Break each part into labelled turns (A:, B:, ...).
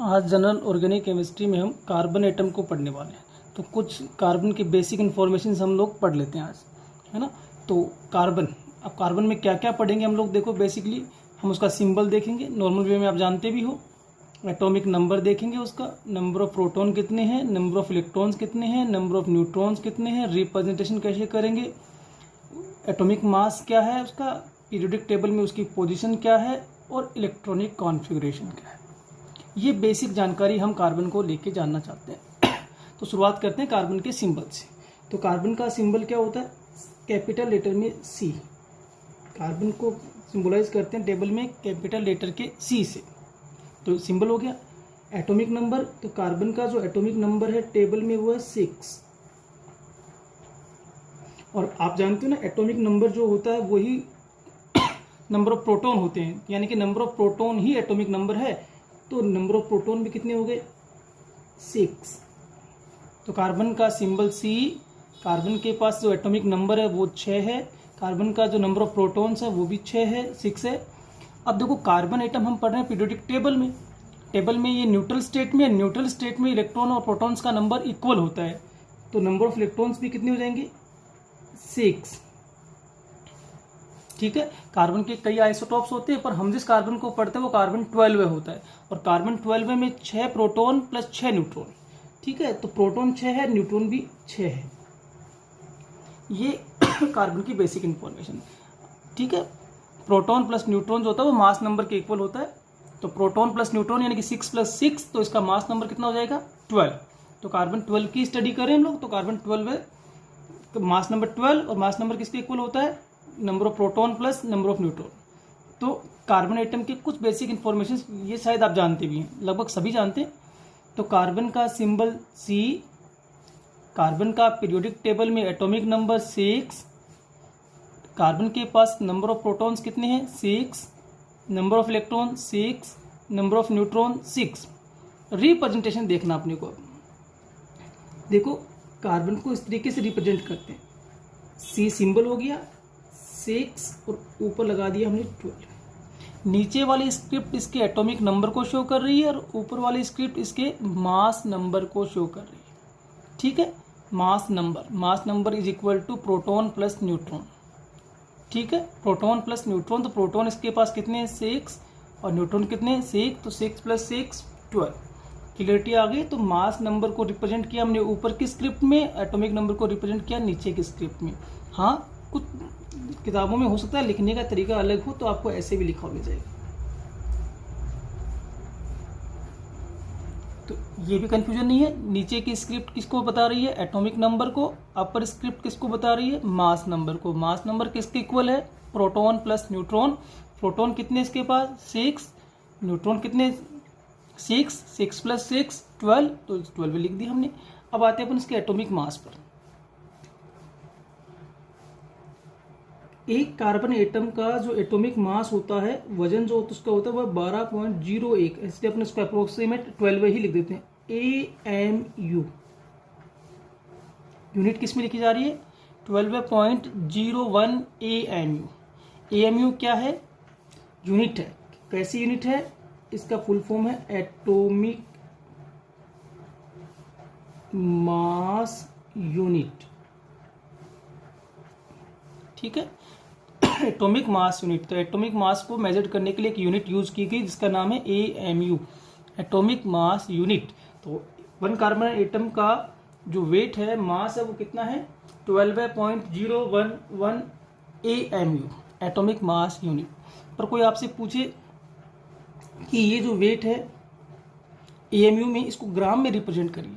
A: आज general organic chemistry में हम कार्बन एटम को पढ़ने वाले हैं। तो कुछ कार्बन की बेसिक इन्फॉर्मेशन हम लोग पढ़ लेते हैं आज, है ना। तो कार्बन, अब कार्बन में क्या क्या पढ़ेंगे हम लोग, देखो बेसिकली हम उसका सिंबल देखेंगे, नॉर्मल वे में आप जानते भी हो। एटॉमिक नंबर देखेंगे, उसका नंबर ऑफ प्रोटॉन कितने हैं, नंबर ऑफ इलेक्ट्रॉन्स कितने हैं, नंबर ऑफ न्यूट्रॉन्स कितने हैं, रिप्रेजेंटेशन कैसे करेंगे, एटॉमिक मास क्या है उसका, पीरियोडिक टेबल में उसकी पोजीशन क्या है और इलेक्ट्रॉनिक कॉन्फ़िगरेशन क्या है। ये बेसिक जानकारी हम कार्बन को लेके जानना चाहते हैं। तो शुरुआत करते हैं कार्बन के सिंबल से। तो कार्बन का सिंबल क्या होता है, कैपिटल लेटर में सी। कार्बन को सिंबलाइज करते हैं टेबल में कैपिटल लेटर के सी से। तो सिंबल हो गया। एटॉमिक नंबर, तो कार्बन का जो एटॉमिक नंबर है टेबल में वो है 6। और आप जानते हो ना, एटॉमिक नंबर जो होता है वही नंबर ऑफ प्रोटॉन होते हैं, यानी कि number of proton he atomic number है। तो नंबर ऑफ प्रोटॉन भी कितने हो गए, 6। तो कार्बन का सिंबल सी। कार्बन के पास जो एटॉमिक नंबर है वो 6 है। कार्बन का जो नंबर ऑफ प्रोटॉन्स है वो भी 6 है, 6 है। अब देखो कार्बन एटम हम पढ़ रहे हैं पीरियोडिक टेबल में। टेबल में ये न्यूट्रल स्टेट में, न्यूट्रल स्टेट में इलेक्ट्रॉन और प्रोटॉन्स का नंबर इक्वल होता है। तो नंबर ऑफ इलेक्ट्रॉन्स भी कितने हो जाएंगे, 6। ठीक है। कार्बन के कई आइसोटॉप्स होते हैं, पर हम जिस कार्बन को पढ़ते हैं वो कार्बन 12 होता है। और कार्बन 12 में 6 प्रोटॉन प्लस 6 न्यूट्रॉन। ठीक है, तो प्रोटॉन 6 है, न्यूट्रॉन भी 6 है। ये कार्बन की बेसिक इंफॉर्मेशन। ठीक है, प्रोटॉन प्लस न्यूट्रॉन जो होता है वो मास नंबर के इक्वल होता है। तो प्रोटॉन प्लस न्यूट्रॉन यानी कि 6 प्लस 6, तो इसका मास नंबर कितना हो जाएगा, 12। तो कार्बन 12 की स्टडी करें हम लोग, तो कार्बन 12 है, तो मास नंबर 12, और मास नंबर किसके इक्वल होता है, number of proton plus number of neutron. तो कार्बन एटम के कुछ बेसिक इन्फॉर्मेशन ये शायद आप जानते भी हैं, लगभग सभी जानते हैं। तो कार्बन का सिंबल सी। कार्बन का पीरियोडिक टेबल में एटॉमिक नंबर 6। कार्बन के पास नंबर ऑफ प्रोटॉन्स कितने हैं, 6। Number of electron 6। Number of neutron 6। Representation देखना अपने को। देखो कार्बन को इस तरीके से रिप्रेजेंट करते हैं, सी सिंबल हो गया, 6 और ऊपर लगा दिया हमने 12। नीचे वाली स्क्रिप्ट इसके एटॉमिक नंबर को शो कर रही है और ऊपर वाली स्क्रिप्ट इसके मास नंबर को शो कर रही है। ठीक है, mass number is equal to proton plus neutron. ठीक है, प्रोटॉन प्लस न्यूट्रॉन, तो प्रोटॉन इसके पास कितने हैं, 6, और न्यूट्रॉन कितने हैं, 6। तो 6 प्लस 6 12। क्लियरिटी आ गई। तो मास नंबर को रिप्रेजेंट किया हमने ऊपर की स्क्रिप्ट में, एटॉमिक नंबर को रिप्रेजेंट किया नीचे की स्क्रिप्ट में। हाँ, कुछ किताबों में हो सकता है लिखने का तरीका अलग हो, तो आपको ऐसे भी लिखा मिल जाएगा। तो ये भी कंफ्यूजन नहीं है। नीचे की स्क्रिप्ट किसको बता रही है, एटॉमिक नंबर को। अपर स्क्रिप्ट किसको बता रही है, मास नंबर को। मास नंबर किसके इक्वल है, प्रोटॉन प्लस न्यूट्रॉन। प्रोटॉन कितने इसके पास, 6। न्यूट्रॉन कितने, 6। 6 प्लस 6 12, तो 12 लिख दी हमने। अब आते हैं अपन इसके एटॉमिक मास पर। एक कार्बन एटम का जो एटॉमिक मास होता है, वजन जो उसका होता है वह 12.01, इसलिए अपने इसको अप्रोक्सीमेट 12 ही लिख देते हैं, AMU। यूनिट किस में लिखी जा रही है, 12.01 AMU। AMU क्या है, यूनिट है। कैसी यूनिट है, इसका फुल फॉर्म है एटॉमिक मास यूनिट। ठीक है, एटॉमिक मास यूनिट। तो एटॉमिक मास को मेजर करने के लिए एक यूनिट यूज की गई जिसका नाम है AMU, एटॉमिक मास यूनिट। तो वन कार्बन एटम का जो वेट है, मास है, वो कितना है, 12.011 AMU, एटॉमिक मास यूनिट। पर कोई आपसे पूछे कि ये जो वेट है AMU में, इसको ग्राम में रिप्रेजेंट करिए,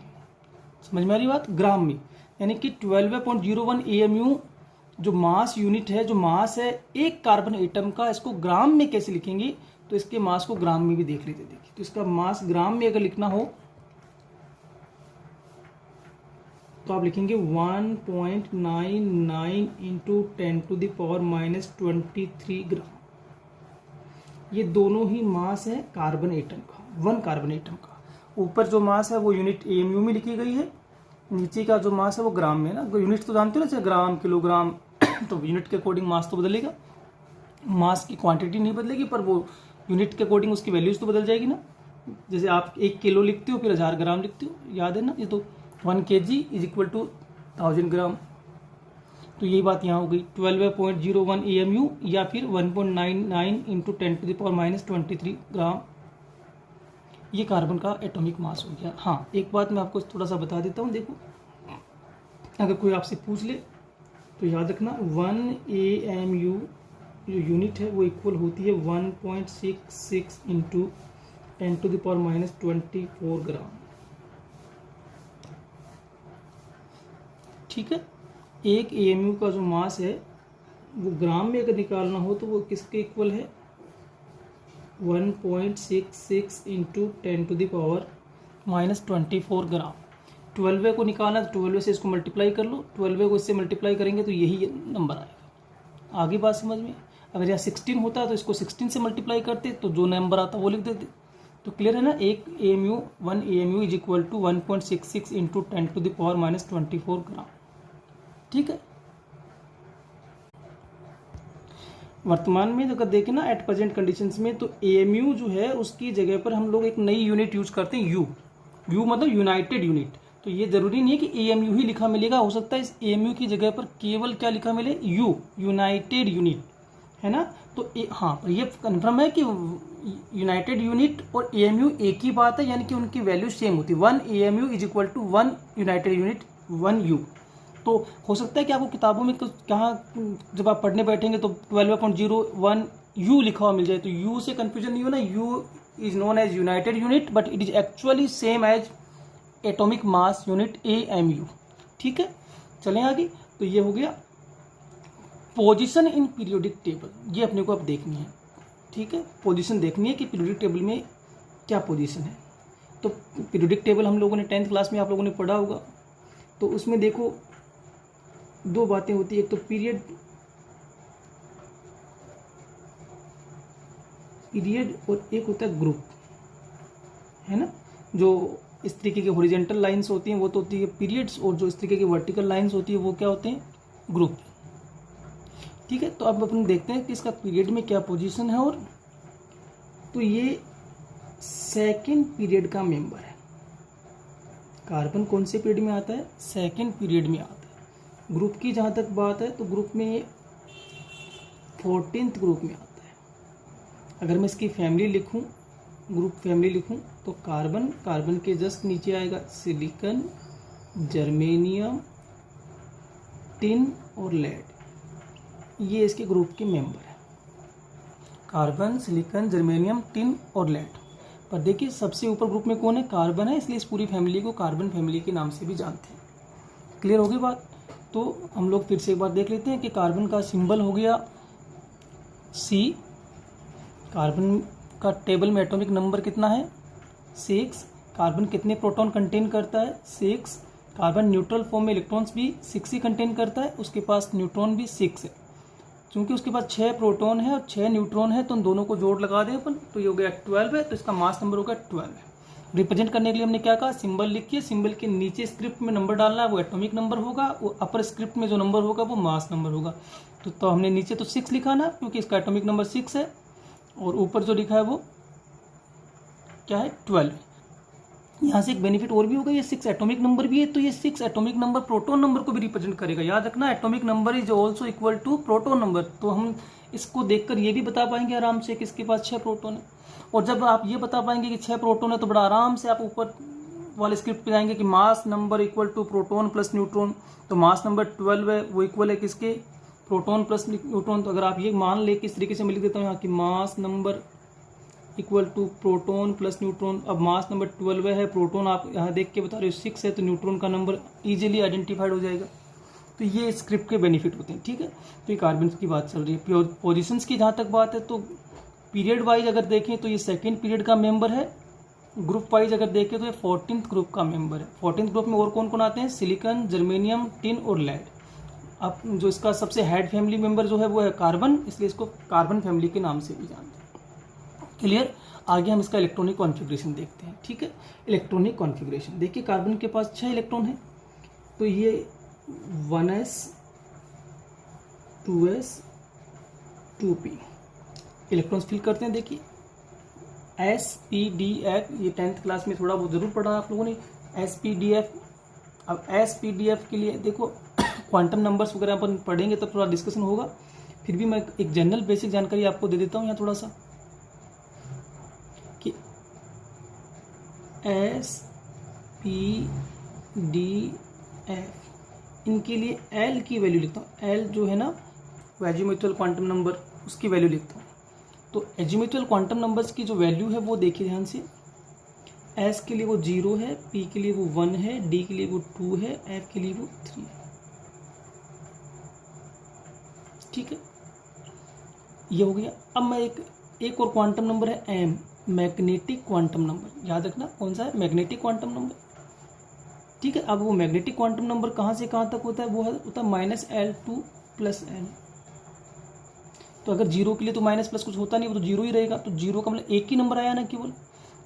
A: समझ में आ रही बात, ग्राम में। यानी कि 12.01 AMU जो मास यूनिट है, जो मास है एक कार्बन एटम का, इसको ग्राम में कैसे लिखेंगे, तो इसके मास को ग्राम में भी देख लेते। देखिए, तो इसका मास ग्राम में अगर लिखना हो तो आप लिखेंगे 1.99 इंटू 10⁻⁻23 ग्राम। ये दोनों ही मास है कार्बन एटम का, वन कार्बन एटम का। ऊपर जो मास है वो यूनिट AMU में लिखी गई है, नीचे का जो मास है वो ग्राम में है ना। यूनिट तो जानते हो ना, जैसे ग्राम, किलोग्राम, तो यूनिट के अकॉर्डिंग मास तो बदलेगा। मास की क्वांटिटी नहीं बदलेगी, पर वो यूनिट के अकॉर्डिंग उसकी वैल्यूज तो बदल जाएगी ना। जैसे आप 1 किलो लिखते हो फिर 1000 ग्राम लिखते हो, याद है ना, ये तो 1 kg इज इक्वल टू 1000 ग्राम। तो यही बात यहाँ हो गई 12.01 AMU या फिर 1.99 इंटू 10⁻⁻23 ग्राम, ये कार्बन का एटॉमिक मास हो गया। हाँ, एक बात मैं आपको थोड़ा सा बता देता हूँ, देखो अगर कोई आपसे पूछ ले तो याद रखना 1 AMU जो यूनिट है वो इक्वल होती है 1.66 इंटू 10⁻⁻24 ग्राम। ठीक है, एक AMU का जो मास है वो ग्राम में अगर निकालना हो तो वो किसके इक्वल है 1.66 इंटू 10⁻⁻24 ग्राम। 12 को निकालना तो 12 से इसको मल्टीप्लाई कर लो, 12 को इससे मल्टीप्लाई करेंगे तो यही नंबर आएगा। आगे बात समझ में? अगर यहाँ 16 होता तो इसको 16 से मल्टीप्लाई करते तो जो नंबर आता वो लिख देते। तो क्लियर है ना, एक AMU 1 AMU is equal to 1.66 into 10⁻⁻24 gram. ठीक है, वर्तमान में अगर देखें ना एट प्रेजेंट कंडीशंस में तो AMU जो है उसकी जगह पर हम लोग एक नई यूनिट यूज करते हैं यू मतलब यूनाइटेड यूनिट। तो ये जरूरी नहीं है कि AMU ही लिखा मिलेगा, हो सकता है इस AMU की जगह पर केवल क्या लिखा मिले यूनाइटेड यूनिट, है ना। तो हाँ, ये कन्फर्म है कि यूनाइटेड यूनिट और AMU एक ही बात है, यानी कि उनकी वैल्यू सेम होती है। 1 AMU is equal to 1 united unit 1 U। तो हो सकता है कि आपको किताबों में कहाँ जब आप पढ़ने बैठेंगे तो 12.01 U लिखा हुआ मिल जाए, तो U से कंफ्यूजन नहीं हो ना। U is known as united unit but it is actually same as atomic mass unit AMU। ठीक है, चलें आगे। तो ये हो गया पोजीशन इन पीरियोडिक टेबल, ये अपने को अब देखनी है। ठीक है, पोजीशन देखनी है कि पीरियोडिक टेबल में क्या पोजीशन है। तो पीरियोडिक टेबल हम लोगों ने 10th क्लास में आप लोगों ने पढ़ा होगा। तो उसमें देखो दो बातें होती है, एक तो पीरियड और एक होता है ग्रुप, है ना। जो इस तरीके के हॉरिजॉन्टल लाइंस होती हैं वो तो होती है पीरियड्स, और जो इस तरीके की वर्टिकल लाइंस होती है वो क्या होते हैं ग्रुप। ठीक है, तो अब अपन देखते हैं कि इसका पीरियड में क्या पोजीशन है। और तो ये सेकंड पीरियड का मेंबर है। कार्बन कौन से पीरियड में आता है? सेकंड पीरियड में आता है। ग्रुप की जहाँ तक बात है तो ग्रुप में 14th ग्रुप में आता है। अगर मैं इसकी फैमिली लिखूं, ग्रुप फैमिली लिखूं, तो कार्बन के जस्ट नीचे आएगा सिलिकॉन, जर्मेनियम, टिन और लेड। ये इसके ग्रुप के मेंबर है, कार्बन, सिलिकॉन, जर्मेनियम, टिन और लेड। पर देखिए सबसे ऊपर ग्रुप में कौन है? कार्बन है, इसलिए इस पूरी फैमिली को कार्बन फैमिली के नाम से भी जानते हैं। क्लियर होगी बात? तो हम लोग फिर से एक बार देख लेते हैं कि कार्बन का सिंबल हो गया C। कार्बन का टेबल में एटॉमिक नंबर कितना है? 6। कार्बन कितने प्रोटॉन कंटेन करता है? 6। कार्बन न्यूट्रल फॉर्म में इलेक्ट्रॉन्स भी 6 ही कंटेन करता है, उसके पास न्यूट्रॉन भी 6 है। क्योंकि उसके पास 6 प्रोटॉन है और 6 न्यूट्रॉन है, तो उन दोनों को जोड़ लगा दें अपन, तो ये हो गया 12 है। तो इसका मास नंबर होगा 12 है। रिप्रेजेंट करने के लिए हमने क्या कहा? सिंबल लिखिए, सिंबल के नीचे स्क्रिप्ट में नंबर डालना है, वो एटॉमिक नंबर होगा, वो अपर स्क्रिप्ट में जो नंबर होगा वो मास नंबर होगा। तो हमने नीचे तो 6 लिखा ना, क्योंकि इसका एटॉमिक नंबर 6 है, और ऊपर जो लिखा है वो क्या है? 12। यहाँ से एक बेनिफिट और भी होगा, ये 6 एटॉमिक नंबर भी है, तो ये 6 एटॉमिक नंबर प्रोटॉन नंबर को भी रिप्रेजेंट करेगा। याद रखना, atomic number is also equal to proton number. तो हम इसको देखकर ये भी बता पाएंगे आराम से कि इसके पास 6 प्रोटॉन है। और जब आप ये बता पाएंगे कि 6 प्रोटॉन है तो बड़ा आराम से आप ऊपर वाले स्क्रिप्ट पे जाएंगे कि mass number equal to proton plus neutron. तो मास नंबर 12 है, वो इक्वल है किसके? Proton plus neutron. तो अगर आप ये मान ले कि इस तरीके से मैं लिख देता हूँ यहाँ की mass number equal to proton plus neutron. अब मास नंबर 12 है, प्रोटॉन आप यहाँ देख के बता रहे हो 6 है, तो न्यूट्रॉन का नंबर इजीली आइडेंटिफाइड हो जाएगा। तो ये स्क्रिप्ट के बेनिफिट होते हैं। ठीक है, तो ये कार्बन की बात चल रही है। पोजिशंस की जहाँ तक बात है तो पीरियड वाइज अगर देखें तो ये सेकेंड पीरियड का मेंबर है। ग्रुप वाइज अगर देखें तो ये 14th ग्रुप का मेंबर है। 14th ग्रुप में और कौन कौन आते हैं? सिलिकॉन, जर्मेनियम, टिन और लेड। अब जो इसका सबसे हेड फैमिली मेंबर जो है वो है कार्बन, इसलिए इसको कार्बन फैमिली के नाम से भी जानते हैं। क्लियर? आगे हम इसका इलेक्ट्रॉनिक कॉन्फ़िगरेशन देखते हैं। ठीक है, इलेक्ट्रॉनिक कॉन्फ़िगरेशन देखिए, कार्बन के पास 6 इलेक्ट्रॉन है, तो ये 1s 2s 2p electrons fill करते हैं। देखिए SPDF, ये 10th क्लास में थोड़ा बहुत ज़रूर पढ़ा आप लोगों ने SPDF। अब SPDF के लिए देखो क्वांटम नंबर्स वगैरह अपन पढ़ेंगे तब थोड़ा डिस्कशन होगा, फिर भी मैं एक जनरल बेसिक जानकारी आपको दे देता हूँ यहाँ थोड़ा सा कि SPDF इनके लिए L की वैल्यू लिखता हूँ। L जो है ना वो एजीमुथुअल क्वांटम नंबर, उसकी वैल्यू लिखता हूँ। तो एजीमुथुअल क्वांटम नंबर्स की जो वैल्यू है वो देखिए ध्यान से, S के लिए वो 0 है, P के लिए वो 1 है, D के लिए वो 2 है, F के लिए वो 3 है। ठीक है, ये हो गया। अब मैं एक और क्वांटम नंबर है M, मैग्नेटिक क्वांटम नंबर, याद रखना कौन सा है, मैग्नेटिक क्वांटम नंबर। ठीक है, अब वो मैग्नेटिक क्वांटम नंबर कहाँ से कहाँ तक होता है, वो होता है -L2 + L। तो अगर 0 के लिए तो माइनस प्लस कुछ होता नहीं, वो तो 0 ही रहेगा। तो 0 का मतलब एक ही नंबर आया ना, केवल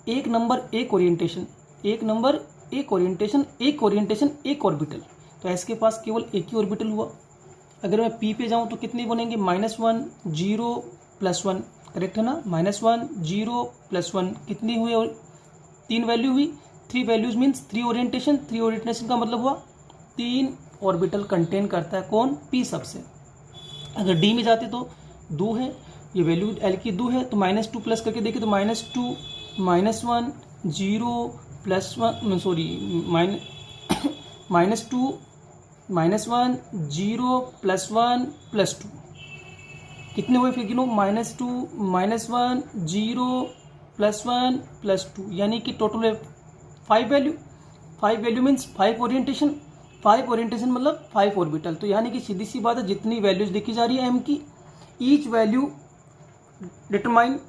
A: एक नंबर एक ओरिएंटेशन, एक नंबर एक ओरिएंटेशन, एक ओरिएंटेशन एक ऑर्बिटल। तो S के पास केवल एक ही ऑर्बिटल हुआ। अगर मैं P पे जाऊँ तो कितने बनेंगे, -1 0 + 1, करेक्ट है ना, -1 0 + 1 कितनी हुई, और 3 वैल्यू हुई, 3 वैल्यूज मीन्स 3 ओरिएंटेशन। 3 ओरिएंटेशन का मतलब हुआ 3 ऑर्बिटल कंटेन करता है कौन, P सबसे। अगर D में जाते तो 2 है, ये वैल्यू L की 2 है, तो -2 प्लस करके देखिए तो -2 -1 0 + 1 सॉरी -2 -1 0 + 1 + 2 कितने हुए, फिर गिनो, -2 -1 0 + 1 + 2, यानी कि total 5 value. 5 value means 5 orientation, 5 orientation मतलब 5 ऑर्बिटल। तो यानी कि सीधी सी बात है, जितनी वैल्यूज लिखी जा रही है M की, each value determine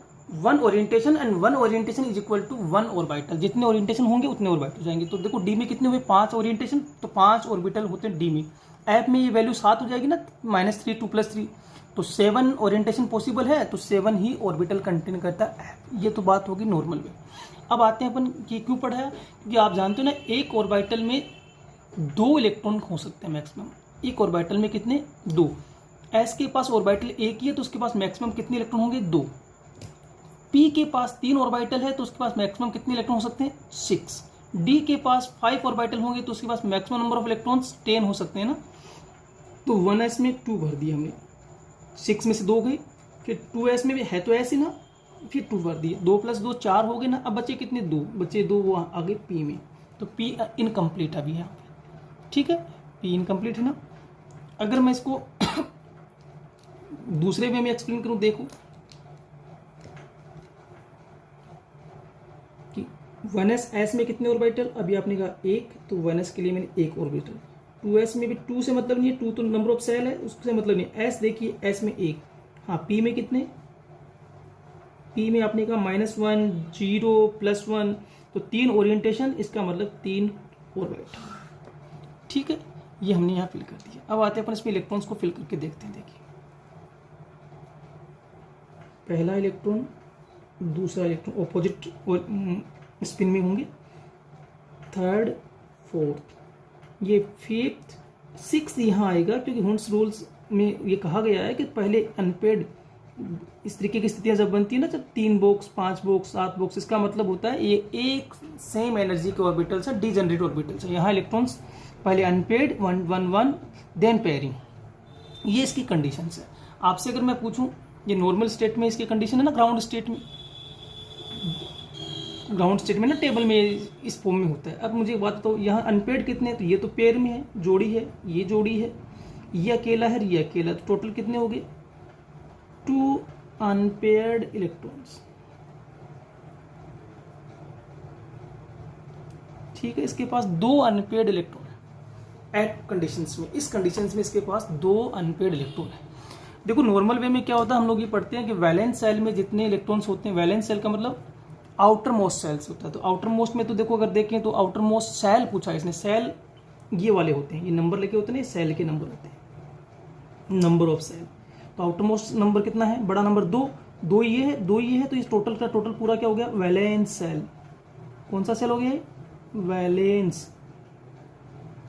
A: 1 orientation and 1 orientation is equal to 1 orbital. जितने ओरिएंटेशन होंगे उतने ऑर्बिटल जाएंगे। तो देखो D में कितने हुए, 5 ओरिएंटेशन, तो 5 ऑर्बिटल होते हैं D में। F में ये वैल्यू 7 हो जाएगी ना, -3 2 + 3, तो 7 ओरिएंटेशन पॉसिबल है, तो 7 ही ऑर्बिटल कंटेन करता है। ये तो बात होगी नॉर्मल में। अब आते हैं अपन ये क्यों पढ़ा है, क्योंकि आप जानते हो ना एक ऑर्बिटल में 2 इलेक्ट्रॉन हो सकते हैं मैक्सिमम। एक ऑर्बिटल में कितने, 2। S के पास ऑर्बिटल एक ही है तो उसके पास मैक्सिमम कितने इलेक्ट्रॉन होंगे, 2। P के पास 3 ऑर्बिटल है तो उसके पास मैक्सिमम कितने इलेक्ट्रॉन हो सकते हैं, 6। D के पास 5 ऑर्बिटल होंगे तो उसके पास मैक्सिमम नंबर ऑफ इलेक्ट्रॉन्स 10 हो सकते हैं ना। तो 1s में 2 भर दिया हमने, 6 में से 2 गए, फिर 2s में भी है तो ऐसे ना, फिर 2 भर दिए, 2 + 2 4 हो गए ना। अब बचे कितने, 2 बचे, 2 वो आगे P में, तो P इनकम्प्लीट अभी यहाँ पे। ठीक है, P इनकम्प्लीट है ना। अगर मैं इसको दूसरे वे में एक्सप्लेन करूं, देखो कि 1s में कितने ऑर्बिटल, अभी आपने कहा 1, तो 1s के लिए मैंने 1 ऑर्बिटल। 2s में भी 2 से मतलब नहीं है, 2 तो नंबर ऑफ सेल है, उससे मतलब नहीं है। S देखिए, S में 1, हाँ P में कितने, P में आपने कहा -1 0 + 1, तो 3 ओरिएंटेशन, इसका मतलब 3 ऑर्बिटल। ठीक है, ये हमने यहाँ फिल कर दिया। अब आते हैं अपन इसमें इलेक्ट्रॉन्स को फिल करके देखते हैं। देखिए, पहला इलेक्ट्रॉन, दूसरा इलेक्ट्रॉन ऑपोजिट स्पिन में होंगे, थर्ड, फोर्थ, ये फिफ्थ, सिक्स यहाँ आएगा, क्योंकि हुंस रूल्स में ये कहा गया है कि पहले अनपेड इस तरीके की स्थितियां जब बनती है ना, जब 3 बॉक्स 5 बॉक्स 7 बॉक्स, इसका मतलब होता है ये एक सेम एनर्जी के ऑर्बिटल्स है, डीजनरेट ऑर्बिटल्स है। यहाँ इलेक्ट्रॉन्स पहले अनपेड 1 1 1 देन पेयरिंग, ये इसकी कंडीशंस है। आपसे अगर मैं पूछूं, ये नॉर्मल स्टेट में इसकी कंडीशन है ना, ग्राउंड स्टेट में ना टेबल में इस फॉर्म में होता है। अब मुझे बात बताओ, यहाँ अनपेड कितने हैं, तो ये तो पेयर में है, जोड़ी है, ये जोड़ी है, ये अकेला है, ये अकेला, तो टोटल कितने हो गए, 2 अनपेयर्ड इलेक्ट्रॉन्स। ठीक है, इसके पास 2 अनपेयर्ड इलेक्ट्रॉन है एट कंडीशंस में। इस कंडीशंस में इसके पास 2 अनपेयर्ड इलेक्ट्रॉन है। देखो नॉर्मल वे में क्या होता है, हम लोग ये पढ़ते हैं कि वैलेंस सेल में जितने इलेक्ट्रॉन्स होते हैं, वैलेंस सेल का मतलब आउटर मोस्ट सेल्स होता है। तो आउटर मोस्ट में तो देखो अगर देखें तो आउटर मोस्ट सेल पूछा इसने, सेल ये वाले होते हैं, ये नंबर लेके होते हैं, सेल के नंबर होते हैं, नंबर ऑफ सेल। तो आउटर मोस्ट नंबर कितना है, बड़ा नंबर 2, 2 ये है, 2 ये है, तो इस टोटल का टोटल पूरा क्या हो गया, वैलेंस सेल। कौन सा सेल हो गया,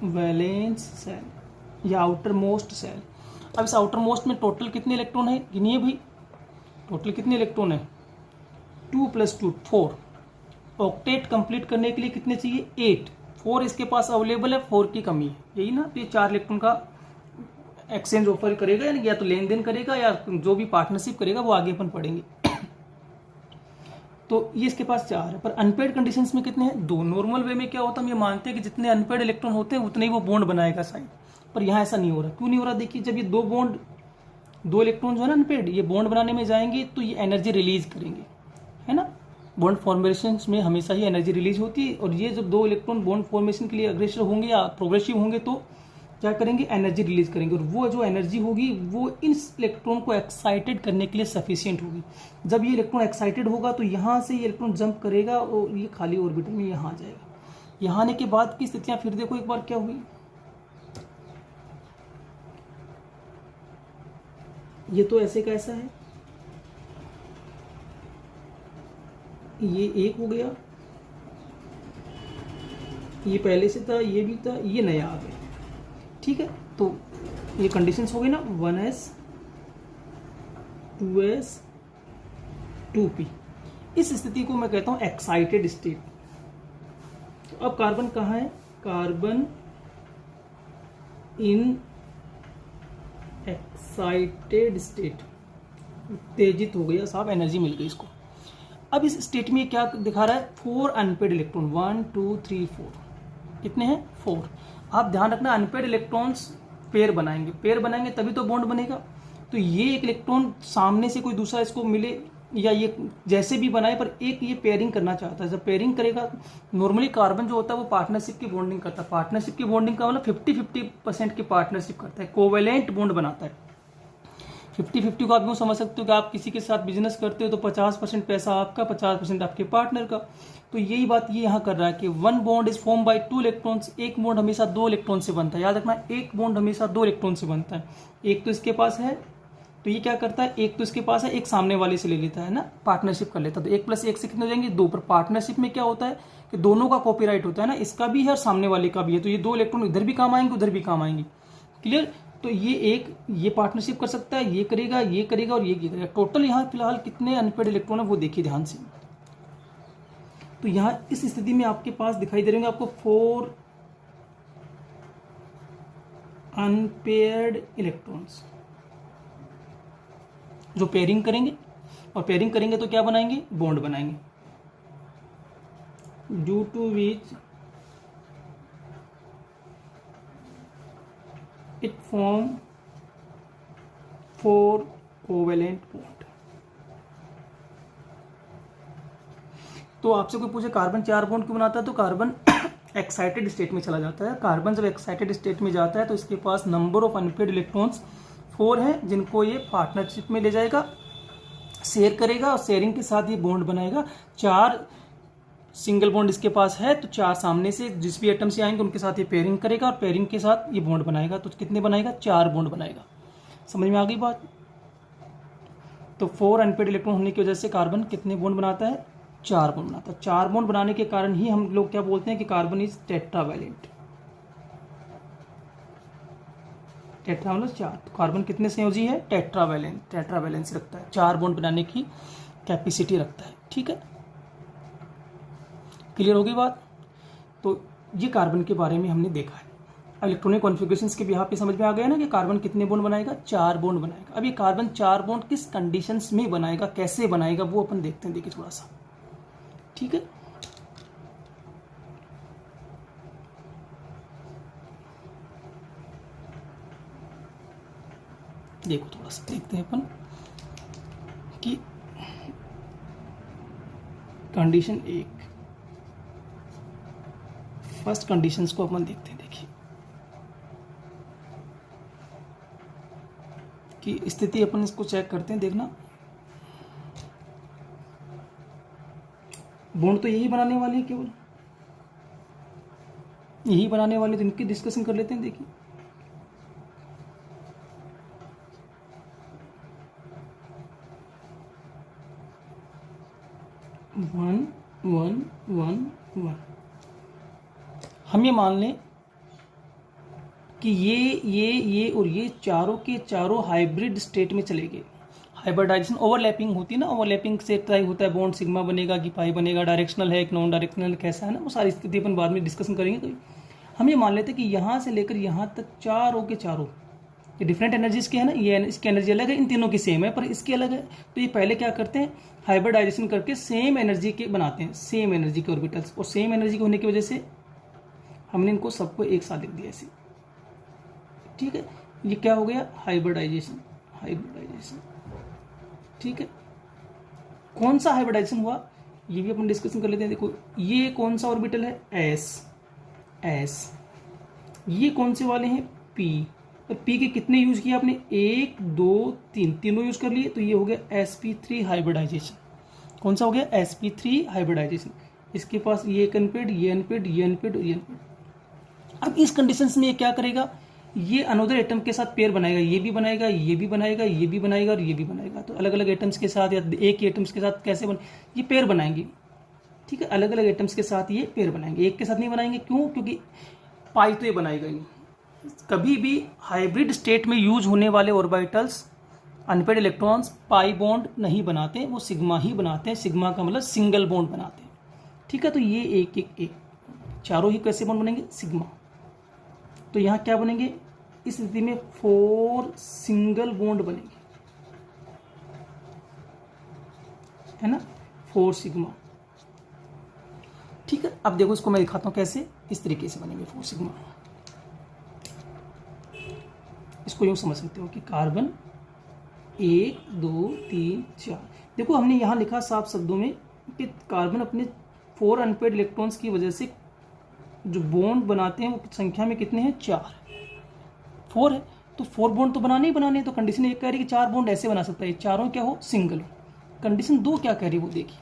A: वैलेंस सेल या आउटर मोस्ट सेल। अब इस आउटर मोस्ट में टोटल कितने इलेक्ट्रॉन है, गिनिए भाई, टोटल कितने इलेक्ट्रॉन है, 2 + 2 4। ऑक्टेट कंप्लीट करने के लिए कितने चाहिए? 8। 4 इसके पास अवेलेबल है, 4 की कमी है, यही ना। तो ये 4 इलेक्ट्रॉन का एक्सचेंज ऑफर करेगा, यानी या तो लेन देन करेगा या जो भी पार्टनरशिप करेगा वो आगे अपन पढ़ेंगे। तो ये इसके पास 4 है, पर अनपेड कंडीशंस में कितने हैं? 2। नॉर्मल वे में क्या होता है, हम ये मानते हैं कि जितने अनपेड इलेक्ट्रॉन होते हैं उतने ही वो बॉन्ड बनाएगा साइड, पर यहाँ ऐसा नहीं हो रहा। क्यों नहीं हो रहा? देखिए, जब ये दो इलेक्ट्रॉन जो है ना अनपेड, ये बॉन्ड बनाने में जाएंगे तो ये एनर्जी रिलीज करेंगे, है ना। बॉन्ड फॉर्मेशन में हमेशा ही एनर्जी रिलीज होती है, और ये जब 2 इलेक्ट्रॉन बॉन्ड फॉर्मेशन के लिए अग्रेसर होंगे या प्रोग्रेसिव होंगे तो क्या करेंगे? एनर्जी रिलीज करेंगे, और वो जो एनर्जी होगी वो इन इलेक्ट्रॉन को एक्साइटेड करने के लिए सफिशियंट होगी। जब ये इलेक्ट्रॉन एक्साइटेड होगा तो यहाँ से ये इलेक्ट्रॉन जंप करेगा और ये खाली ऑर्बिटल में यहाँ आ जाएगा। यहाँ आने के बाद की स्थितियाँ फिर देखो एक बार क्या हुई। ये तो ऐसे का ऐसा है, ये एक हो गया, ये पहले से था, ये भी था, ये नया आ गया, ठीक है। तो ये कंडीशंस हो गई ना, 1s 2s 2p। इस स्थिति को मैं कहता हूं एक्साइटेड स्टेट। तो अब कार्बन कहाँ है? कार्बन इन एक्साइटेड स्टेट, उत्तेजित हो गया साहब, एनर्जी मिल गई इसको। अब इस स्टेट में क्या दिखा रहा है? 4 अनपेड इलेक्ट्रॉन, 1 2 3 4। कितने हैं? 4। आप ध्यान रखना, अनपेड इलेक्ट्रॉन्स पेयर बनाएंगे तभी तो बॉन्ड बनेगा। तो ये एक इलेक्ट्रॉन सामने से कोई दूसरा इसको मिले या ये जैसे भी बनाए, पर एक ये पेयरिंग करना चाहता है। जब पेयरिंग करेगा, नॉर्मली कार्बन जो होता है वो पार्टनरशिप की बॉन्डिंग करता है। पार्टनरशिप की बॉन्डिंग का मतलब 50-50% की पार्टनरशिप करता है, कोवेलेंट बॉन्ड बनाता है। 50-50 को आप यूँ समझ सकते हो कि आप किसी के साथ बिजनेस करते हो तो 50% पैसा आपका, 50% आपके पार्टनर का। तो यही बात ये यहाँ कर रहा है कि 1 bond is form by 2 electrons. एक बॉन्ड हमेशा 2 इलेक्ट्रॉन से बनता है, याद रखना, एक बॉन्ड हमेशा 2 इलेक्ट्रॉन से बनता है। एक तो इसके पास है, तो ये क्या करता है, एक तो इसके पास है, एक सामने वाले से ले लेता है ना, पार्टनरशिप कर लेता है। तो 1 + 1 से कितने हो जाएंगे? 2। पर पार्टनरशिप में क्या होता है कि दोनों का कॉपीराइट होता है ना, इसका भी है और सामने वाले का भी है। तो ये 2 इलेक्ट्रॉन इधर भी काम आएंगे, उधर भी काम आएंगे, क्लियर। तो ये पार्टनरशिप कर सकता है, ये करेगा और ये करेगा। टोटल यहाँ फिलहाल कितने अनपेड इलेक्ट्रॉन है वो देखिए ध्यान से। तो यहाँ इस स्थिति में आपके पास दिखाई दे रहे होंगे आपको 4 अनपेयर्ड इलेक्ट्रॉन्स जो पेयरिंग करेंगे, और पेयरिंग करेंगे तो क्या बनाएंगे? बॉन्ड बनाएंगे। Due to which it form 4 covalent bond. तो आपसे कोई पूछे कार्बन 4 बॉन्ड क्यों बनाता है, तो कार्बन एक्साइटेड स्टेट में चला जाता है। कार्बन जब एक्साइटेड स्टेट में जाता है तो इसके पास नंबर ऑफ अनपेड इलेक्ट्रॉन्स 4 हैं, जिनको ये पार्टनरशिप में ले जाएगा, शेयर करेगा, और शेयरिंग के साथ ये बॉन्ड बनाएगा। 4 सिंगल बॉन्ड इसके पास है, तो 4 सामने से जिस भी एटम से आएंगे उनके साथ ये पेयरिंग करेगा, और पेयरिंग के साथ ये बॉन्ड बनाएगा। तो कितने बनाएगा? 4 बॉन्ड बनाएगा। समझ में आ गई बात। तो 4 अनपेड इलेक्ट्रॉन होने की वजह से कार्बन कितने बॉन्ड बनाता है? 4 बॉन्ड बनाता है। 4 बॉन्ड बनाने के कारण ही हम लोग क्या बोलते हैं कि कार्बन इज टेट्रावैलेंट। टेट्रा मतलब 4। तो कार्बन कितने संयोजी है? टेट्रावैलेंस रखता है, 4 बॉन्ड बनाने की कैपेसिटी रखता है, ठीक है। क्लियर हो गई बात। तो ये कार्बन के बारे में हमने देखा है। इलेक्ट्रॉनिक कॉन्फ़िगरेशंस के बिहाफ पे समझ में आ गया ना कि कार्बन कितने बॉन्ड बनाएगा? 4 बॉन्ड बनाएगा। अब ये कार्बन 4 बॉन्ड किस कंडीशंस में बनाएगा, कैसे बनाएगा, वो अपन देखते हैं। देखिए थोड़ा सा, ठीक है। देखो थोड़ा सा देखते हैं अपन कि कंडीशन 1, फर्स्ट कंडीशंस को अपन देखते हैं। देखिए कि स्थिति अपन इसको चेक करते हैं, देखना बॉन्ड तो यही बनाने वाले हैं, केवल यही बनाने वाले, तो इनकी डिस्कशन कर लेते हैं। देखिए वन वन वन वन, हम ये मान लें कि ये और ये चारों के चारों हाइब्रिड स्टेट में चले गए। हाइब्रिडाइजेशन ओवरलैपिंग होती है ना, ओवरलैपिंग से तय होता है बॉन्ड, सिग्मा बनेगा कि पाई बनेगा, डायरेक्शनल है कि नॉन डायरेक्शनल कैसा है ना, वो सारी स्थिति अपन बाद में डिस्कशन करेंगे। तो हम ये मान लेते हैं कि यहाँ से लेकर यहाँ तक चारों के चारों ये डिफरेंट एनर्जीज के है ना, ये इसकी एनर्जी अलग है, इन तीनों की सेम है पर इसकी अलग है। तो ये पहले क्या करते हैं, हाइब्रिडाइजेशन करके सेम एनर्जी के बनाते हैं, सेम एनर्जी के ऑर्बिटल्स, और सेम एनर्जी के होने की वजह से हमने इनको सबको एक साथ लिख दिया ऐसे, ठीक है। ये क्या हो गया, हाइब्रिडाइजेशन, हाइब्रिडाइजेशन, ठीक है। कौन सा हाइब्रिडाइजेशन हुआ ये भी अपन डिस्कशन कर लेते हैं। देखो ये कौन सा ऑर्बिटल है, एस, ये कौन से वाले हैं, पी, और पी के कितने यूज किए आपने, 1 2 3, तीनों यूज कर लिए, तो ये हो गया sp3 हाइब्रिडाइजेशन। कौन सा हो गया, sp3 हाइब्रिडाइजेशन। इसके पास ये एक अनपेड, ये अनपेड, ये अनपेड और ये अनपेड। अब इस कंडीशंस में ये क्या करेगा, ये अनोदर एटम के साथ पेयर बनाएगा, ये भी बनाएगा, ये भी बनाएगा, ये भी बनाएगा और ये भी बनाएगा। तो अलग अलग एटम्स के साथ या एक ही एटम्स के साथ कैसे ये पेयर बनाएंगे, ठीक है। अलग अलग एटम्स के साथ ये पेयर बनाएंगे, एक के साथ नहीं बनाएंगे। क्यों, क्योंकि पाई तो ये बनाएगा ही। कभी भी हाइब्रिड स्टेट में यूज होने वाले orbitals unpaired electrons pi bond नहीं बनाते, वो सिग्मा ही बनाते हैं। सिग्मा का मतलब सिंगल बॉन्ड बनाते हैं, ठीक है। तो ये एक चारों ही कैसे बॉन्ड बनेंगे, सिग्मा। तो यहाँ क्या बनेंगे, इस स्थिति में 4 सिंगल बॉन्ड बनेंगे, है ना, 4 सिग्मा, ठीक है। अब देखो इसको मैं दिखाता हूं कैसे, इस तरीके से बनेंगे 4 सिग्मा। इसको यूं समझ सकते हो कि कार्बन 1 2 3 4, देखो हमने यहां लिखा साफ शब्दों में कि कार्बन अपने 4 अनपेड इलेक्ट्रॉन्स की वजह से जो बॉन्ड बनाते हैं वो संख्या में कितने हैं, 4 है। तो 4 बॉन्ड तो बनाने ही बनाने, तो कंडीशन एक कह रही है कि 4 बॉन्ड ऐसे बना सकता है, चारों क्या हो, सिंगल हो। कंडीशन 2 क्या कह रही है वो देखिए,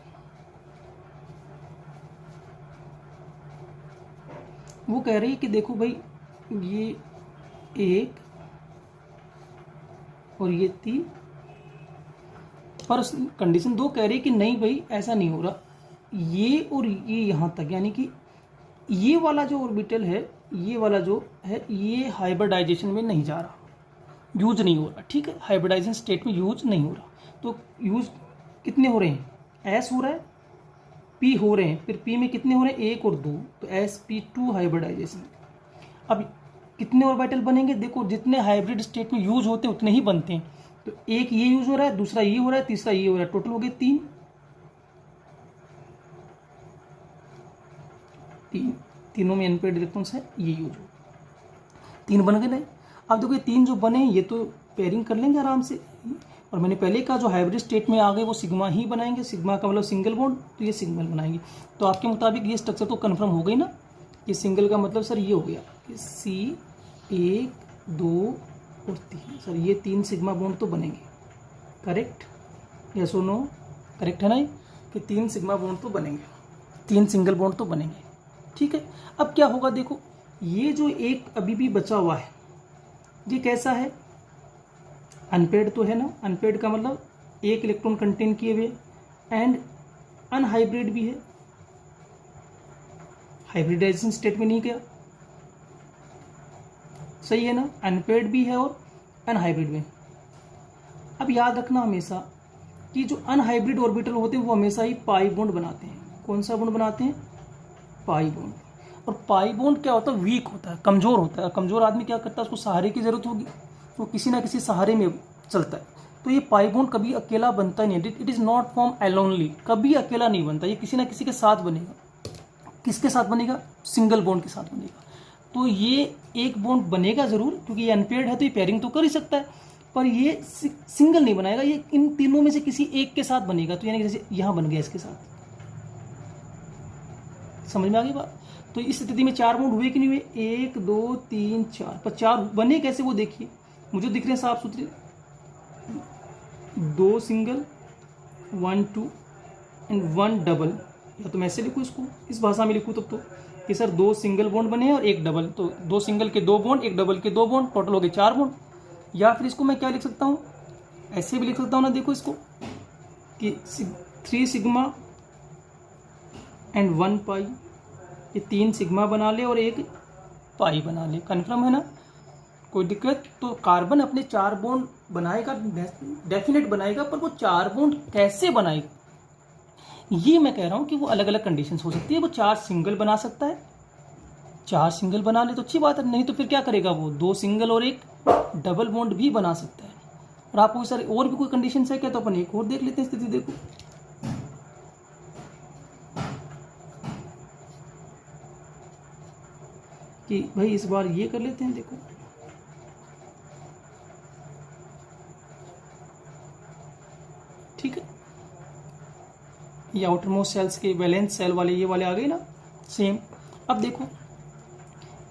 A: वो कह रही है कि देखो भाई ये 1 और ये 3, पर कंडीशन 2 कह रही है कि नहीं भाई ऐसा नहीं हो रहा, ये और ये यहाँ तक, यानी कि ये वाला जो ऑर्बिटल है, ये वाला जो है, ये हाइब्रिडाइजेशन में नहीं जा रहा, यूज नहीं हो रहा, ठीक है। हाइब्रिडाइजेशन स्टेट में यूज नहीं हो रहा। तो यूज कितने हो रहे हैं, एस हो रहा है, पी हो रहे हैं, फिर पी में कितने हो रहे हैं, 1 और 2, तो sp2 हाइब्रिडाइजेशन। अब कितने ऑर्बिटल बनेंगे, देखो जितने हाइब्रिड स्टेट में यूज होते हैं उतने ही बनते हैं। तो एक ये यूज हो रहा है, दूसरा ये हो रहा है, तीसरा ये हो रहा है, टोटल हो गए 3, तीनों में अनपेड इलेक्ट्रॉन्स है, ये यूज हो, 3 बन गए। अब देखो ये 3 जो बने ये तो पेयरिंग कर लेंगे आराम से, और मैंने पहले कहा जो हाइब्रिड स्टेट में आ गए वो सिग्मा ही बनाएंगे, सिग्मा का मतलब सिंगल बॉन्ड, तो ये सिंगल बनाएंगे। तो आपके मुताबिक ये स्ट्रक्चर तो कंफर्म हो गई ना, ये सिंगल का मतलब सर ये हो गया कि C1 2 और 3, सर ये 3 सिग्मा बॉन्ड तो बनेंगे, करेक्ट, यस और नो, करेक्ट है ना, कि 3 सिग्मा बॉन्ड तो बनेंगे, 3 सिंगल बॉन्ड तो बनेंगे, ठीक है। अब क्या होगा, देखो ये जो एक अभी भी बचा हुआ है ये कैसा है, अनपेड तो है ना, अनपेड का मतलब 1 इलेक्ट्रॉन कंटेन किए हुए एंड अनहाइब्रिड भी है, हाइब्रिडाइजेशन स्टेट में नहीं गया, सही है ना, अनपेड भी है और अनहाइब्रिड में। अब याद रखना हमेशा कि जो अनहाइब्रिड ऑर्बिटल होते हैं वो हमेशा ही पाई बॉन्ड बनाते हैं। कौन सा बॉन्ड बनाते हैं, पाई बॉन्ड। और पाई बॉन्ड क्या होता है, वीक होता है, कमजोर होता है। कमजोर आदमी क्या करता है, उसको सहारे की जरूरत होगी, तो किसी ना किसी सहारे में चलता है। तो ये पाई बॉन्ड कभी अकेला बनता नहीं, इट इज नॉट फॉर्म अलोनली, कभी अकेला नहीं बनता, ये किसी ना किसी के साथ बनेगा। किसके साथ बनेगा, सिंगल बॉन्ड के साथ बनेगा। तो ये एक बॉन्ड बनेगा जरूर, क्योंकि ये अनपेयर्ड है तो ये पेयरिंग तो कर ही सकता है, पर ये सिंगल नहीं बनाएगा, ये इन तीनों में से किसी एक के साथ बनेगा। तो यानी जैसे यहां बन गया इसके साथ, समझ में आ गई बात। तो इस स्थिति में 4 बॉन्ड हुए कि नहीं हुए, 1 2 3 4, पर 4 बने कैसे वो देखिए, मुझे दिख रहे हैं साफ सुथरे, 2 सिंगल 1 2 एंड 1 डबल। या तो मैं ऐसे लिखूँ इसको, इस भाषा में लिखूँ तब तो कि सर 2 सिंगल बॉन्ड बने और 1 डबल, तो 2 सिंगल के 2 बॉन्ड, 1 डबल के 2 बॉन्ड, टोटल हो गए 4 बॉन्ड। या फिर इसको मैं क्या लिख सकता हूँ, ऐसे भी लिख सकता हूँ ना, देखो इसको कि 3 सिग्मा एंड 1 पाई, ये 3 सिग्मा बना ले और 1 पाई बना ले, कन्फर्म है ना। कोई दिक्कत? तो कार्बन अपने 4 बॉन्ड बनाएगा, डेफिनेट बनाएगा, पर वो 4 बॉन्ड कैसे बनाएगा, ये मैं कह रहा हूं कि वो अलग अलग कंडीशंस हो सकती है। वो 4 सिंगल बना सकता है, 4 सिंगल बना ले तो अच्छी बात है, नहीं तो फिर क्या करेगा वो 2 सिंगल और एक डबल बॉन्ड भी बना सकता है। और आपको सर और भी कोई कंडीशन है क्या, तो अपन एक और देख लेते हैं स्थिति। देखो कि भाई इस बार ये कर लेते हैं। देखो ठीक है, ये आउटर मोस्ट सेल्स के वैलेंस सेल वाले ये वाले आ गए ना सेम। अब देखो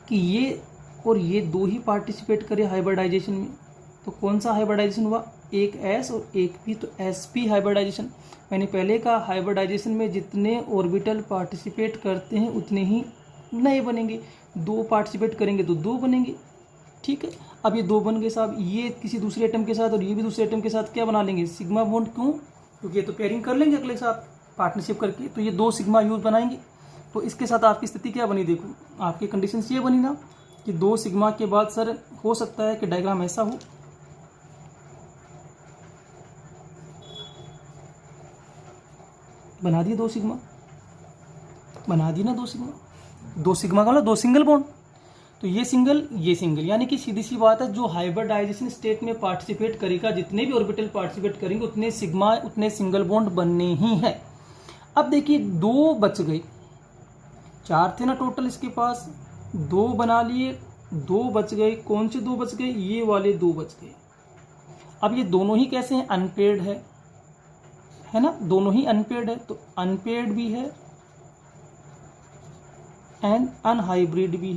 A: कि ये और ये 2 ही पार्टिसिपेट करे हाइब्रिडाइजेशन में, तो कौन सा हाइब्रिडाइजेशन हुआ, एक S और एक P, तो sp हाइब्रिडाइजेशन। मैंने पहले कहा हाइब्रिडाइजेशन में जितने ऑर्बिटल पार्टिसिपेट करते हैं उतने ही नए बनेंगे, 2 पार्टिसिपेट करेंगे तो 2 बनेंगे। ठीक है, अब ये 2 बन गए साहब, ये किसी दूसरे एटम के साथ और ये भी दूसरे एटम के साथ क्या बना लेंगे, सिग्मा बॉन्ड। क्यों? क्योंकि ये तो पेयरिंग कर लेंगे अगले साथ पार्टनरशिप करके, तो ये 2 सिग्मा यूज बनाएंगे। तो इसके साथ आपकी स्थिति क्या बनी, देखो आपकी कंडीशन ये बनी ना कि 2 सिग्मा के बाद सर हो सकता है कि डायग्राम ऐसा हो, बना दिए 2 सिग्मा, बना दिए ना 2 सिग्मा, 2 सिग्मा का मतलब 2 सिंगल बॉन्ड। तो ये सिंगल ये सिंगल, यानी कि सीधी सी बात है, जो हाइब्रिडाइजेशन स्टेट में पार्टिसिपेट करेगा, जितने भी ऑर्बिटल पार्टिसिपेट करेंगे उतने सिग्मा उतने सिंगल बॉन्ड बनने ही है। अब देखिए 2 बच गए, 4 थे ना टोटल इसके पास, 2 बना लिए, 2 बच गए। कौन से 2 बच गए, ये वाले 2 बच गए। अब ये दोनों ही कैसे हैं, अनपेयर्ड है ना, दोनों ही अनपेयर्ड है, तो अनपेयर्ड भी है एंड अनहाइब्रिड भी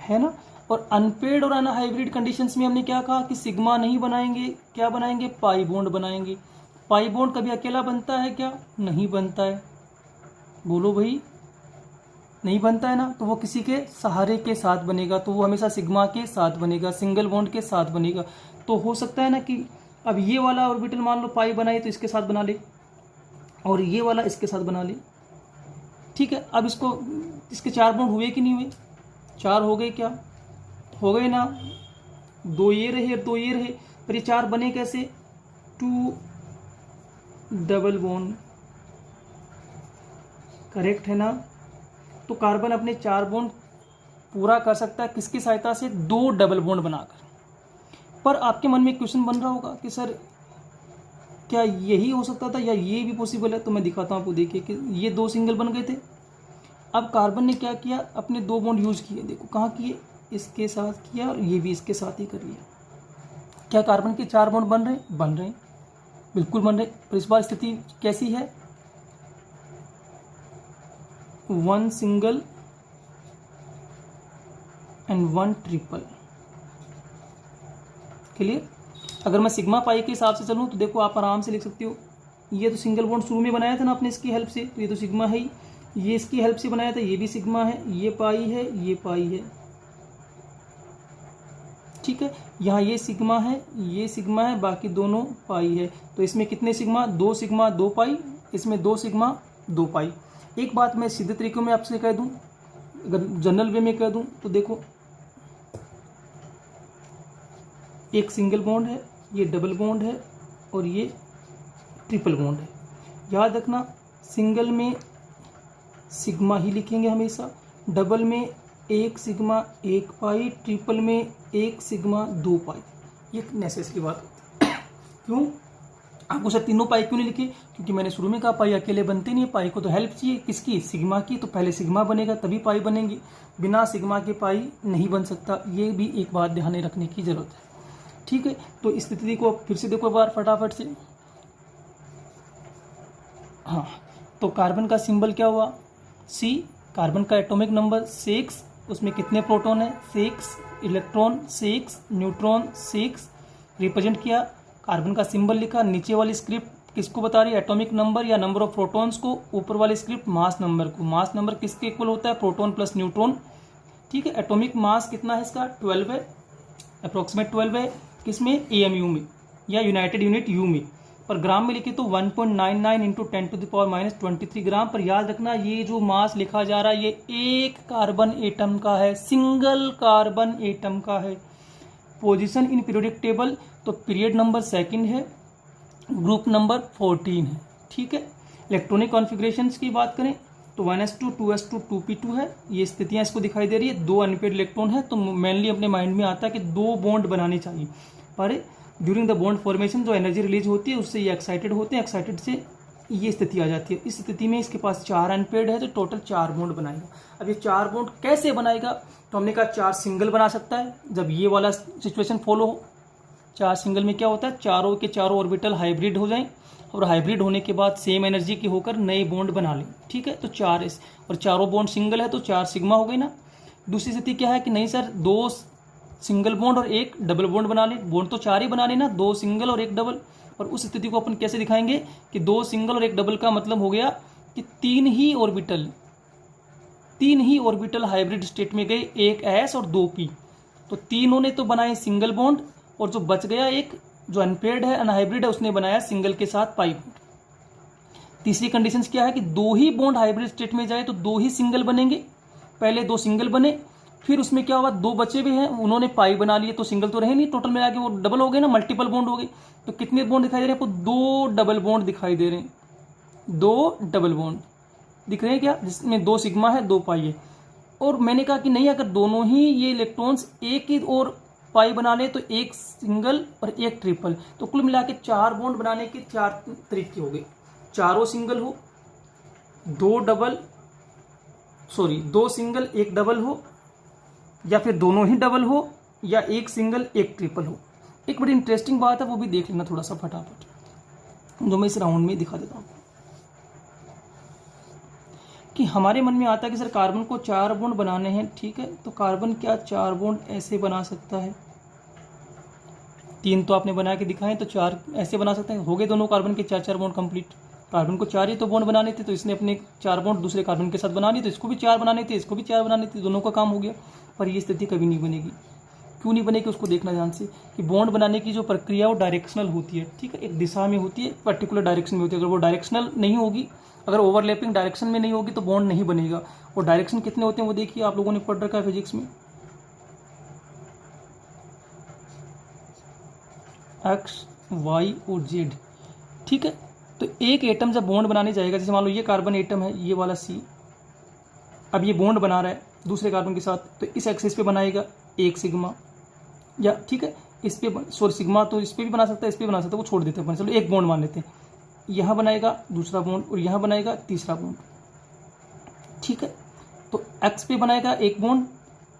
A: है ना। और अनपेयर्ड और अनहाइब्रिड कंडीशंस में हमने क्या कहा कि सिग्मा नहीं बनाएंगे, क्या बनाएंगे, पाई बॉन्ड बनाएंगे। पाई बॉन्ड कभी अकेला बनता है क्या, नहीं बनता है, बोलो भाई, नहीं बनता है ना। तो वो किसी के सहारे के साथ बनेगा, तो वो हमेशा सिग्मा के साथ बनेगा, सिंगल बॉन्ड के साथ बनेगा। तो हो सकता है ना कि अब ये वाला ऑर्बिटल मान लो पाई बनाए तो इसके साथ बना ले, और ये वाला इसके साथ बना ले। ठीक है, अब इसको इसके 4 बॉन्ड हुए कि नहीं हुए, 4 हो गए, क्या हो गए ना, 2 ये रहे और 2 ये रहे, पर ये 4 बने कैसे, 2 डबल बॉन्ड, करेक्ट है ना। तो कार्बन अपने 4 बॉन्ड पूरा कर सकता है किसकी सहायता से, 2 डबल बॉन्ड बनाकर। पर आपके मन में क्वेश्चन बन रहा होगा कि सर क्या यही हो सकता था या ये भी पॉसिबल है, तो मैं दिखाता हूँ आपको। देखिए कि ये 2 सिंगल बन गए थे, अब कार्बन ने क्या किया, अपने 2 बॉन्ड यूज किए। देखो कहाँ किए, इसके साथ किया और ये भी इसके साथ ही कर लिया। क्या कार्बन के 4 बॉन्ड बन रहे हैं, बन रहे हैं, बिल्कुल बन रहे। पर इस बार स्थिति कैसी है, 1 सिंगल एंड 1 ट्रिपल। क्लियर? अगर मैं सिग्मा पाई के हिसाब से चलूँ तो देखो आप आराम से लिख सकते हो, ये तो सिंगल बॉन्ड शुरू में बनाया था ना अपने इसकी हेल्प से, तो ये तो सिग्मा है ही, ये इसकी हेल्प से बनाया था, ये भी सिग्मा है, ये पाई है, ये पाई है। ठीक है, यहाँ ये सिग्मा है, ये सिग्मा है, बाकी दोनों पाई है। तो इसमें कितने सिग्मा, 2 सिग्मा 2 पाई, इसमें 2 सिग्मा 2 पाई। एक बात मैं सीधे तरीकों में आपसे कह दूं, अगर जनरल वे में कह दूं तो देखो एक सिंगल बॉन्ड है, ये डबल बॉन्ड है और ये ट्रिपल बॉन्ड है। याद रखना सिंगल में सिग्मा ही लिखेंगे हमेशा, डबल में 1 सिग्मा 1 पाई, ट्रिपल में 1 सिग्मा 2 पाई। ये नेसेसरी बात होती है। क्यों आपको सर तीनों पाई क्यों नहीं लिखे, क्योंकि मैंने शुरू में कहा पाई अकेले बनते नहीं है, पाई को तो हेल्प चाहिए किसकी, सिग्मा की। तो पहले सिग्मा बनेगा तभी पाई बनेंगे, बिना सिग्मा के पाई नहीं बन सकता। ये भी एक बात ध्यान में रखने की जरूरत है। ठीक है, तो इस स्थिति को फिर से देखो एक बार फटाफट से। हाँ, तो कार्बन का सिंबल क्या हुआ, C। कार्बन का एटॉमिक नंबर 6, उसमें कितने प्रोटॉन है, 6, इलेक्ट्रॉन 6, न्यूट्रॉन 6 रिप्रेजेंट किया। कार्बन का सिंबल लिखा, नीचे वाली स्क्रिप्ट किसको बता रही है, एटॉमिक नंबर या नंबर ऑफ प्रोटॉन्स को, ऊपर वाली स्क्रिप्ट मास नंबर को। मास नंबर किसके इक्वल होता है, प्रोटॉन प्लस न्यूट्रॉन। ठीक है, एटॉमिक मास कितना है इसका, 12 है, अप्रोक्सीमेट 12 है। किसमें, AMU में या यूनाइटेड यूनिट U में। पर ग्राम में लिखे तो 1.99 इंटू 10⁻⁻23 ग्राम। पर याद रखना ये जो मास लिखा जा रहा है ये एक कार्बन एटम का है, सिंगल कार्बन एटम का है। पोजीशन इन पीरियोडिक टेबल, तो पीरियड नंबर 2 है, ग्रुप नंबर 14 है। ठीक है, इलेक्ट्रॉनिक कॉन्फ़िगरेशंस की बात करें तो 1s2 2s2 2p2 है, ये स्थितियां इसको दिखाई दे रही है। 2 अनपेड इलेक्ट्रॉन है, तो मेनली अपने माइंड में आता है कि 2 बॉन्ड बनाने चाहिए, पर ड्यूरिंग द बॉन्ड फॉर्मेशन जो एनर्जी रिलीज होती है उससे ये एक्साइटेड होते हैं, एक्साइटेड से ये स्थिति आ जाती है। इस स्थिति में इसके पास 4 अनपेड है, तो टोटल 4 बॉन्ड बनाएगा। अब ये 4 बॉन्ड कैसे बनाएगा, तो हमने कहा 4 सिंगल बना सकता है जब ये वाला सिचुएशन फॉलो हो। 4 सिंगल में क्या होता है, चारों के चारों ऑर्बिटल हाइब्रिड हो जाएं और हाइब्रिड होने के बाद सेम एनर्जी के होकर नए बॉन्ड बना लें। ठीक है, तो 4 इस और चारों बॉन्ड सिंगल है तो 4 सिग्मा हो गई ना। दूसरी स्थिति क्या है कि नहीं सर 2 सिंगल बॉन्ड और 1 डबल बॉन्ड बना ले, बॉन्ड तो 4 ही बना लेना, 2 सिंगल और 1 डबल। और उस स्थिति को अपन कैसे दिखाएंगे कि 2 सिंगल और 1 डबल का मतलब हो गया कि 3 ही ऑर्बिटल हाइब्रिड स्टेट में गए, 1 s और 2 p। तो तीनों ने तो बनाए सिंगल बॉन्ड और जो बच गया एक जो अनपेयर्ड है अनहाइब्रिड है उसने बनाया सिंगल के साथ पाई बॉन्ड। तीसरी कंडीशन क्या है कि 2 ही बॉन्ड हाइब्रिड स्टेट में जाए तो 2 ही सिंगल बनेंगे, पहले 2 सिंगल बने, फिर उसमें क्या हुआ 2 बचे भी हैं उन्होंने पाई बना लिए, तो सिंगल तो रहे नहीं, टोटल मिला के वो डबल हो गए ना, मल्टीपल बॉन्ड हो गए। तो कितने बॉन्ड दिखाई दे रहे हैं आपको, 2 डबल बॉन्ड दिखाई दे रहे हैं, 2 डबल बॉन्ड दिख रहे हैं क्या, जिसमें 2 सिग्मा है 2 पाई है। और मैंने कहा कि नहीं अगर दोनों ही ये इलेक्ट्रॉन्स एक ही और पाई बना ले तो 1 सिंगल और 1 ट्रिपल, तो कुल मिला के 4 बॉन्ड बनाने के 4 तरीके हो गए। चारों सिंगल हो, 2 सिंगल 1 डबल हो, या फिर दोनों ही डबल हो, या 1 सिंगल 1 ट्रिपल हो। एक बड़ी इंटरेस्टिंग बात है वो भी देख लेना थोड़ा सा फटाफट, जो मैं इस राउंड में दिखा देता हूँ कि हमारे मन में आता है कि सर कार्बन को 4 बॉन्ड बनाने हैं। ठीक है, तो कार्बन क्या 4 बॉन्ड ऐसे बना सकता है, 3 तो आपने बना के दिखाए, तो 4 ऐसे बना सकते हैं, हो गए दोनों कार्बन के 4 बॉन्ड कंप्लीट। कार्बन को 4 ही तो बॉन्ड बनाने थे, तो इसने अपने 4 बॉन्ड दूसरे कार्बन के साथ बना लिए, तो इसको भी 4 बनाने थे, इसको भी 4 बनाने थे, दोनों का काम हो गया। पर ये स्थिति कभी नहीं बनेगी। क्यों नहीं बनेगी उसको देखना ध्यान से कि बॉन्ड बनाने की जो प्रक्रिया वो डायरेक्शनल होती है। ठीक है, एक दिशा में होती है, पर्टिकुलर डायरेक्शन में होती है। अगर वो डायरेक्शनल नहीं होगी, अगर ओवरलैपिंग डायरेक्शन में नहीं होगी तो बॉन्ड नहीं बनेगा। और डायरेक्शन कितने होते हैं वो देखिए, आप लोगों ने पढ़ रखा है फिजिक्स में, एक्स वाई और जेड। ठीक है, तो एक एटम जब बॉन्ड बनाने जाएगा, जैसे मान लो ये कार्बन एटम है, ये वाला सी, अब ये बॉन्ड बना रहा है दूसरे कार्बन के साथ, तो इस एक्सिस पे बनाएगा 1 सिग्मा, या ठीक है इस पे सॉरी सिग्मा तो इस पे भी बना सकता है, इस पे बना सकता है, वो छोड़ देते हैं, चलो 1 बॉन्ड मान लेते हैं। यहाँ बनाएगा दूसरा बॉन्ड और यहाँ बनाएगा तीसरा बॉन्ड। ठीक है, तो एक्स पे बनाएगा 1 बॉन्ड,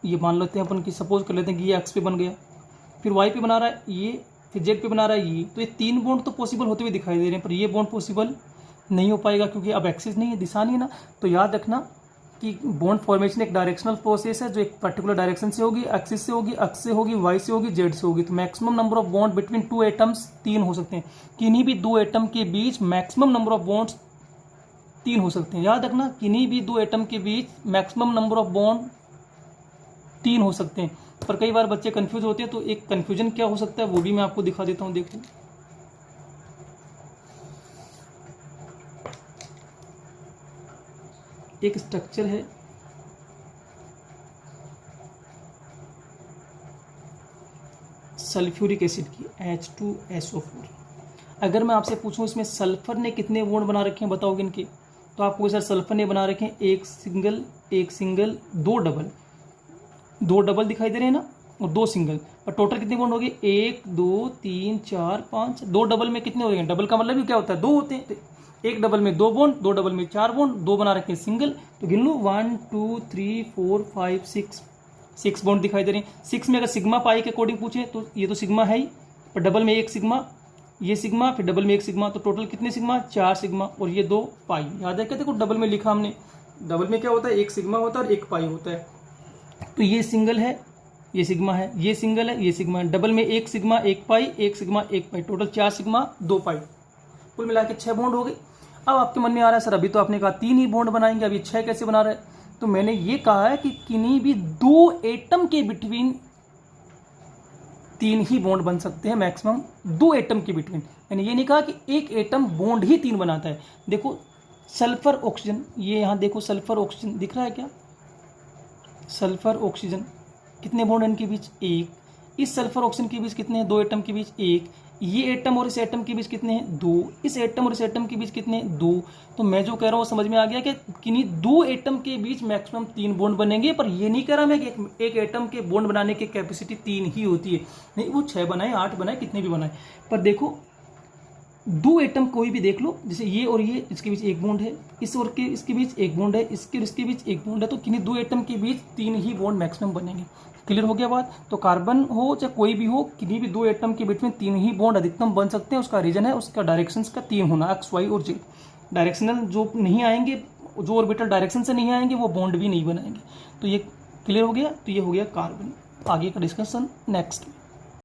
A: ये मान लेते हैं अपन की, सपोज कर लेते हैं कि ये एक्स पे बन गया, फिर वाई पे बना रहा है ये, फिर जेड पे बना रहा है ये, तो ये 3 बॉन्ड तो पॉसिबल होते हुए दिखाई दे रहे हैं, पर ये बॉन्ड पॉसिबल नहीं हो पाएगा क्योंकि अब एक्सिस नहीं है, दिशा नहीं है ना। तो याद रखना कि बॉन्ड फॉर्मेशन एक डायरेक्शनल प्रोसेस है जो एक पर्टिकुलर डायरेक्शन से होगी, एक्सिस से होगी, एक्स से होगी, वाई से होगी, जेड से होगी। तो maximum number of bond between 2 atoms 3 हो सकते हैं, किन्हीं भी 2 एटम के बीच मैक्सिमम नंबर ऑफ बॉन्ड्स 3 हो सकते हैं। याद रखना किन्हीं भी 2 एटम के बीच मैक्सिमम नंबर ऑफ बॉन्ड 3 हो सकते हैं। पर कई बार बच्चे कंफ्यूज होते हैं, तो एक कंफ्यूजन क्या हो सकता है वो भी मैं आपको दिखा देता हूँ, देखो। एक स्ट्रक्चर है सल्फ्यूरिक एसिड की H2SO4। अगर मैं आपसे पूछूं इसमें सल्फर ने कितने बॉन्ड बना रखे हैं बताओगे इनके, तो आपको सर सल्फर ने बना रखे हैं 1 सिंगल 2 डबल दिखाई दे रहे हैं ना, और 2 सिंगल, और टोटल कितने बॉन्ड हो गए 1 2 3 4 5। 2 डबल में कितने हो गए, डबल का मतलब भी क्या होता है 2 होते हैं, 1 डबल में 2 बॉन्ड, 2 डबल में 4 बॉन्ड, 2 बना रखे हैं सिंगल, तो गिन लो 1 2 3 4 5 6 बॉन्ड दिखाई दे रहे हैं। 6 में अगर सिग्मा पाई के अकॉर्डिंग पूछे तो ये तो सिग्मा है ही, पर डबल में 1 सिग्मा, ये सिग्मा, फिर डबल में 1 सिग्मा, तो टोटल कितने सिग्मा 4 सिग्मा, और ये 2 पाई। याद है क्या, देखो डबल में लिखा हमने, डबल में क्या होता है 1 सिग्मा होता है और 1 पाई होता है। तो ये सिंगल है, ये सिग्मा है, ये सिंगल है, ये सिग्मा है, डबल में 1 सिग्मा 1 पाई, 1 सिग्मा 1 पाई, टोटल 4 सिग्मा 2 पाई, कुल मिला के 6 बॉन्ड हो गए। अब आपके मन में आ रहा है सर अभी तो आपने कहा 3 ही बॉन्ड बनाएंगे, अभी 6 कैसे बना रहे हैं, तो मैंने ये कहा है कि किन्हीं भी 2 एटम के बिटवीन 3 ही बॉन्ड बन सकते हैं मैक्सिमम 2 एटम के बिटवीन। मैंने ये नहीं कहा कि एक एटम बॉन्ड ही 3 बनाता है। देखो सल्फर ऑक्सीजन, ये यहाँ देखो सल्फर ऑक्सीजन दिख रहा है क्या, सल्फर ऑक्सीजन कितने बॉन्ड इनके बीच, 1। इस सल्फर ऑक्सीजन के बीच कितने हैं, 2 एटम के बीच 1। ये एटम और इस एटम के बीच कितने हैं, 2। इस एटम और इस एटम के बीच कितने हैं, 2। तो मैं जो कह रहा हूँ समझ में आ गया कि किन्हीं 2 एटम के बीच मैक्सिमम 3 बॉन्ड बनेंगे। पर ये नहीं कह रहा मैं कि एक एटम के बॉन्ड बनाने की कैपेसिटी 3 ही होती है, नहीं, वो 6 बनाए 8 बनाए कितने भी बनाए। पर देखो 2 एटम कोई भी देख लो, जैसे ये और ये, इसके बीच 1 बॉन्ड है, इस और के इसके बीच 1 बॉन्ड है, इसके और इसके बीच 1 बॉन्ड है, तो किन्हीं 2 एटम के बीच 3 ही बॉन्ड मैक्सिमम बनेंगे। क्लियर हो गया बात। तो कार्बन हो चाहे कोई भी हो, किन्हीं भी 2 एटम के बीच में 3 ही बॉन्ड अधिकतम बन सकते हैं। उसका रीजन है उसका डायरेक्शंस का 3 होना, एक्स वाई और जेड। डायरेक्शनल जो नहीं आएंगे, जो ऑर्बिटल डायरेक्शन से नहीं आएंगे, वो बॉन्ड भी नहीं बनाएंगे। तो ये क्लियर हो गया। तो ये हो गया कार्बन। आगे का डिस्कशन नेक्स्ट में।